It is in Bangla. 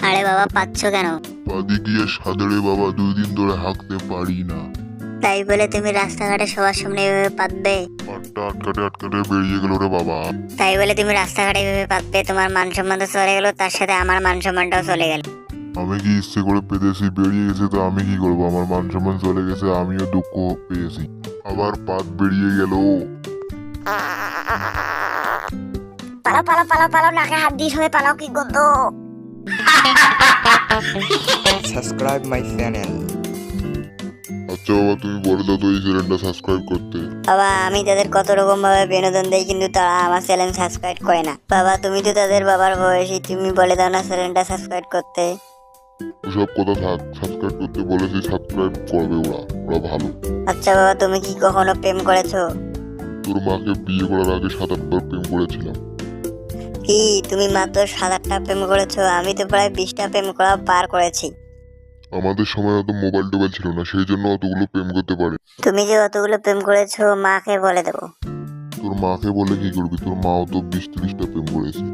আরে বাবা, পাচ্ছ কেন? পাদি গিয়ে সাদরে বাবা, 2 দিন ধরে হাঁকতে পারি না। তাই বলে তুমি রাস্তাঘাটে সবার সামনে এভাবে পাতবে? পাটটা আটকাতে আটকাতে বেরিয়ে গেল রে বাবা। তাই বলে তুমি রাস্তাঘাটে এভাবে পাতবে? তোমার মান সম্মান তো চলে গেল, তার সাথে আমার মান সম্মানটাও চলে গেল। আমি কি ইচ্ছে করে পেতেছি? বেরিয়ে গেছে তো আমি কি করবো? আমার মান সম্মান চলে গেছে, আমিও দুঃখ পেয়েছি। আবার পাত বেরিয়ে গেল। পালাও পালাও পালাও পালাও, নাকে হাত দিয়ে সবাই পালাও, কি গন্ধ! Subscribe my channel. আচ্ছা বাবা, তুমি বলে দাও তো এই চ্যানেলটা সাবস্ক্রাইব করতে। বাবা, আমি তাদের কত রকম ভাবে বিনোদন দেই, কিন্তু তারা আমার চ্যানেল সাবস্ক্রাইব করে না। বাবা, তুমি তো তাদের বাবার বয়সী, তুমি বলে দাও না চ্যানেলটা সাবস্ক্রাইব করতে। ওসব কথা থাক, সাবস্ক্রাইব করতে বলেছি, সাবস্ক্রাইব করবে ওরা, ওরা ভালো। আচ্ছা বাবা, তুমি কি কখনো প্রেম করেছো? তোর মাকে বিয়ে করার আগে 7-8 বার প্রেম করেছিলাম। কি তুমি মাত্র 7-8টা প্রেম করেছো? আমি তো প্রায় 20টা প্রেম করা পার করেছি। আমাদের সময় অত মোবাইল টোবাইল ছিল না, সেই জন্য অতগুলো প্রেম করতে পারি। তুমি যে অতগুলো প্রেম করেছো, মাকে বলে দেবো। তোর মাকে বলে কি করবি? তোর মাও তো 20-30টা প্রেম করেছে।